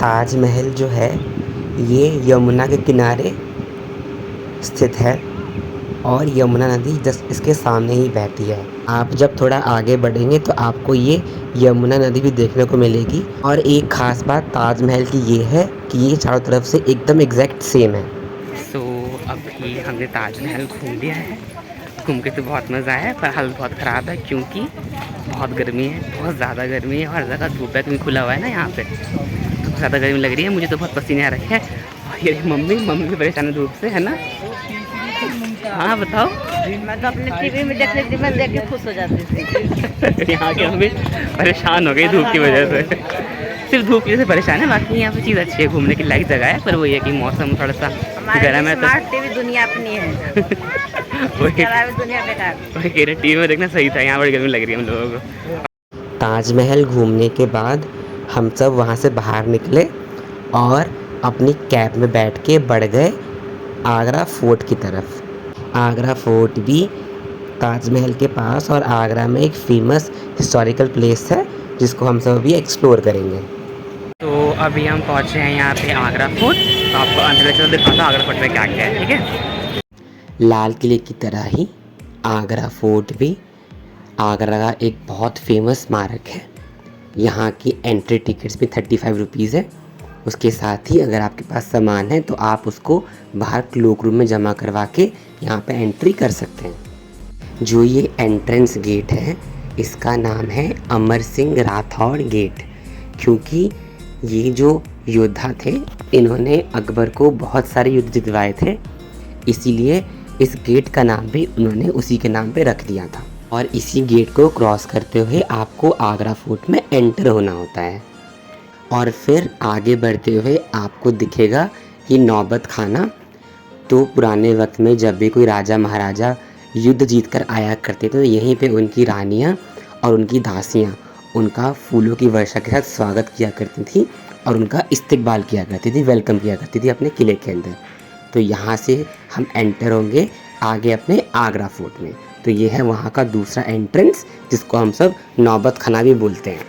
ताजमहल जो है ये यमुना के किनारे स्थित है और यमुना नदी जस्ट इसके सामने ही बहती है। आप जब थोड़ा आगे बढ़ेंगे तो आपको ये यमुना नदी भी देखने को मिलेगी। और एक ख़ास बात ताजमहल की ये है कि ये चारों तरफ से एकदम एग्जैक्ट सेम है। अभी हमने ताजमहल घूम लिया है। घूम के तो बहुत मज़ा आया पर हालत बहुत ख़राब है क्योंकि बहुत गर्मी है, बहुत ज़्यादा गर्मी है। हर जगह धूप है क्योंकि खुला हुआ है ना यहाँ पे, तो ज़्यादा गर्मी लग रही है। मुझे तो बहुत पसीने आ रखे हैं। और ये मम्मी भी परेशान है धूप से, है ना? हाँ बताओ। मैं तो अपने टीवी में देख लेती, मैं देख के खुश हो जाती थी। यहाँ के मम्मी परेशान हो गई धूप की वजह से। सिर्फ धूप की वजह से परेशान है, बाकी यहाँ पे चीज़ अच्छी है, घूमने की लायक जगह है। पर वो ये कि मौसम थोड़ा सा गर्म है। तो स्मार्ट टीवी दुनिया अपनी है। दुनिया बेकार। टीवी में देखना सही था, यहाँ बड़ी गर्मी लग रही है हम लोगों को। ताजमहल घूमने के बाद हम सब वहाँ से बाहर निकले और अपनी कैब में बैठ के बढ़ गए आगरा फोर्ट की तरफ। आगरा फोर्ट भी ताजमहल के पास और आगरा में एक फेमस हिस्टोरिकल प्लेस है जिसको हम सब अभी एक्सप्लोर करेंगे। तो अभी हम पहुँचे हैं यहाँ पे आगरा फोर्ट। तो आपको अंदर चलो दिखाता हूँ आगरा फोर्ट में क्या क्या है, ठीक है? लाल किले की तरह ही आगरा फोर्ट भी आगरा का एक बहुत फेमस स्मारक है। यहाँ की एंट्री टिकट्स भी 35 रुपीज़ है। उसके साथ ही अगर आपके पास सामान है तो आप उसको बाहर क्लोक रूम में जमा करवा के यहाँ पे एंट्री कर सकते हैं। जो ये एंट्रेंस गेट है इसका नाम है अमर सिंह राठौड़ गेट, क्योंकि ये जो योद्धा थे इन्होंने अकबर को बहुत सारे युद्ध जितवाए थे, इसीलिए इस गेट का नाम भी उन्होंने उसी के नाम पे रख दिया था। और इसी गेट को क्रॉस करते हुए आपको आगरा फोर्ट में एंटर होना होता है। और फिर आगे बढ़ते हुए आपको दिखेगा कि नौबत खाना। तो पुराने वक्त में जब भी कोई राजा महाराजा युद्ध जीतकर आया करते तो यहीं पे उनकी रानियाँ और उनकी दासियाँ उनका फूलों की वर्षा के साथ स्वागत किया करती थी और उनका इस्तकबाल किया करती थी, वेलकम किया करती थी अपने किले के अंदर। तो यहाँ से हम एंटर होंगे आगे अपने आगरा फोर्ट में। तो ये है वहाँ का दूसरा एंट्रेंस जिसको हम सब नौबत खाना भी बोलते हैं।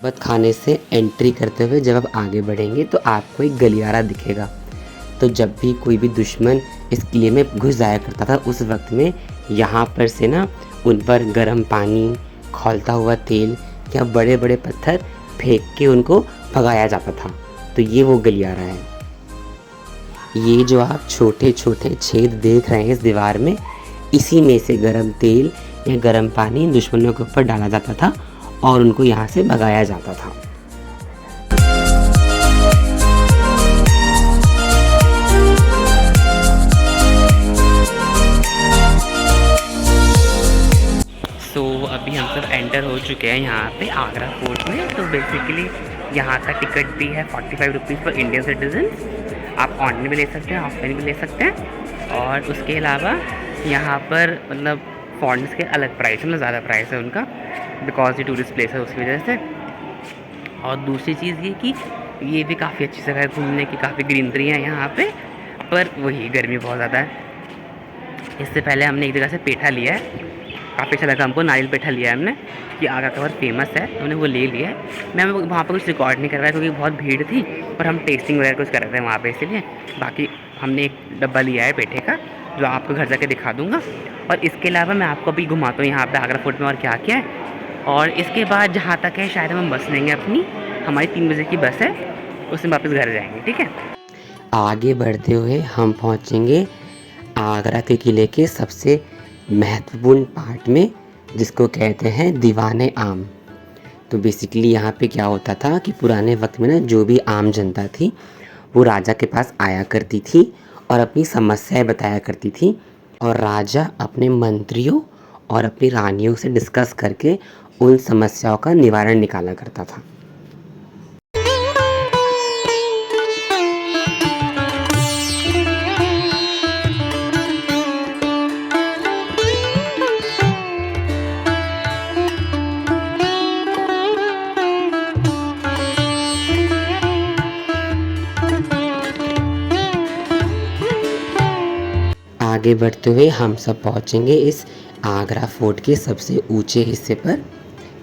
नौबत खाने से एंट्री करते हुए जब आप आगे बढ़ेंगे तो आपको एक गलियारा दिखेगा। तो जब भी कोई भी दुश्मन इस किले में घुस जाया करता था उस वक्त में यहाँ पर से ना उन पर गर्म पानी, खौलता हुआ तेल या बड़े बड़े पत्थर फेंक के उनको भगाया जाता था। तो ये वो गलियारा है। ये जो आप छोटे छोटे छेद देख रहे हैं इस दीवार में, इसी में से गर्म तेल या गर्म पानी दुश्मनों के ऊपर डाला जाता था और उनको यहाँ से भगाया जाता था। अभी हम सब एंटर हो चुके हैं यहाँ पे आगरा फोर्ट में। तो बेसिकली यहाँ का टिकट भी है 45 रुपीज़ फॉर इंडियन सिटीजन। आप ऑनलाइन भी ले सकते हैं, ऑफलाइन भी ले सकते हैं। और उसके अलावा यहाँ पर मतलब फॉरेनर्स के अलग प्राइस है, मतलब ज़्यादा प्राइस है उनका, बिकॉज ये टूरिस्ट प्लेस है उसकी वजह से। और दूसरी चीज़ ये कि ये भी काफ़ी अच्छी जगह है घूमने की, काफ़ी ग्रीनरी है यहाँ पे, पर वही गर्मी बहुत ज़्यादा है। इससे पहले हमने एक जगह से पेठा लिया है, काफ़ी अच्छा लगा हमको। नारियल पेठा लिया है हमने, कि आगरा का बहुत फेमस है, तो हमने वो ले लिया है। मैं वहाँ पर कुछ रिकॉर्ड नहीं कर रहा क्योंकि बहुत भीड़ थी और हम टेस्टिंग वगैरह कुछ कर रहे थे वहाँ पे, इसलिए। बाकी हमने एक डब्बा लिया है पेठे का जो आपको घर जाके दिखा दूँगा। और इसके अलावा मैं आपको अभी घुमाता हूँ यहाँ पर आगरा फोर्ट में और क्या क्या है। और इसके बाद जहाँ तक है शायद हम बस लेंगे अपनी, हमारी 3 बजे की बस है, उससे वापस घर जाएंगे, ठीक है? आगे बढ़ते हुए हम पहुँचेंगे आगरा के किले के सबसे महत्वपूर्ण पार्ट में, जिसको कहते हैं दीवाने आम। तो बेसिकली यहाँ पे क्या होता था कि पुराने वक्त में ना जो भी आम जनता थी वो राजा के पास आया करती थी और अपनी समस्याएं बताया करती थी, और राजा अपने मंत्रियों और अपनी रानियों से डिस्कस करके उन समस्याओं का निवारण निकाला करता था। आगे बढ़ते हुए हम सब पहुंचेंगे इस आगरा फोर्ट के सबसे ऊंचे हिस्से पर,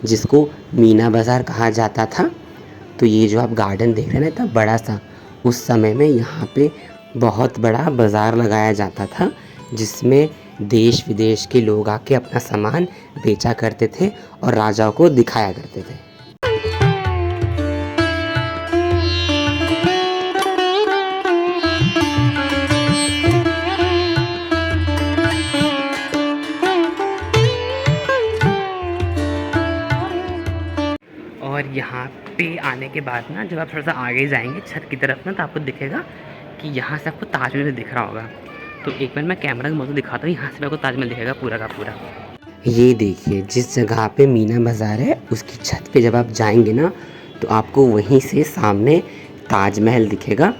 जिसको मीना बाज़ार कहा जाता था। तो ये जो आप गार्डन देख रहे हैं ना इतना बड़ा सा, उस समय में यहाँ पे बहुत बड़ा बाज़ार लगाया जाता था जिसमें देश विदेश के लोग आके अपना सामान बेचा करते थे और राजाओं को दिखाया करते थे। और यहाँ पे आने के बाद ना जब आप थोड़ा सा आगे जाएंगे छत की तरफ ना, तो आपको दिखेगा कि यहाँ से आपको ताजमहल दिख रहा होगा। तो एक बार मैं कैमरा के मौजूद दिखाता हूँ, यहाँ से आपको ताजमहल दिखेगा पूरा का पूरा। ये देखिए जिस जगह पे मीना बाज़ार है उसकी छत पे जब आप जाएंगे ना, तो आपको वहीं से सामने ताजमहल दिखेगा।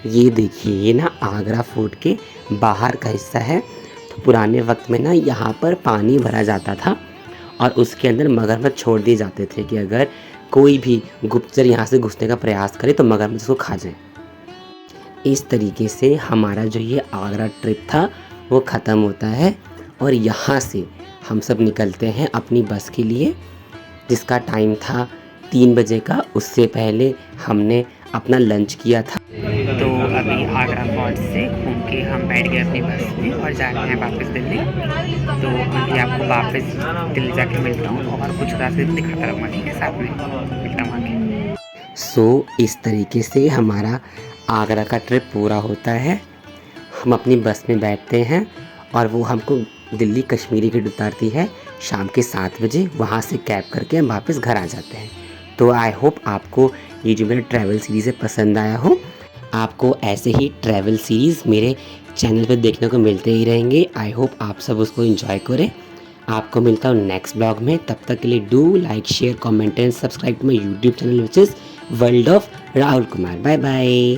ये देखिए ये ना आगरा फोर्ट के बाहर का हिस्सा है। तो पुराने वक्त में ना यहाँ पर पानी भरा जाता था और उसके अंदर मगरमच्छ छोड़ दिए जाते थे कि अगर कोई भी गुप्तचर यहाँ से घुसने का प्रयास करे तो मगरमच्छ उसको खा जाए। इस तरीके से हमारा जो ये आगरा ट्रिप था वो ख़त्म होता है और यहाँ से हम सब निकलते हैं अपनी बस के लिए, जिसका टाइम था 3 बजे का। उससे पहले हमने अपना लंच किया था। तो अभी आगरा फोर्ट से घूम के हम बैठ गए अपनी बस में और जा रहे हैं वापस दिल्ली। तो अभी आपको वापस दिल्ली जाके मिलता हूँ और कुछ रास्ते दिखाता रहूँगा, ठीक है, साथ में मिलता हूँ आगे। सो इस तरीके से हमारा आगरा का ट्रिप पूरा होता है। हम अपनी बस में बैठते हैं और वो हमको दिल्ली कश्मीरी गेट उतारती है शाम के 7 बजे। वहाँ से कैब करके हम वापस घर आ जाते हैं। तो आई होप आपको ये जो मेरा ट्रैवल सीरीज़ है पसंद आया हो। आपको ऐसे ही ट्रैवल सीरीज़ मेरे चैनल पर देखने को मिलते ही रहेंगे। आई होप आप सब उसको एंजॉय करें। आपको मिलता हूँ नेक्स्ट ब्लॉग में। तब तक के लिए do like share comment and subscribe to my YouTube channel which is world of Rahul Kumar. Bye bye.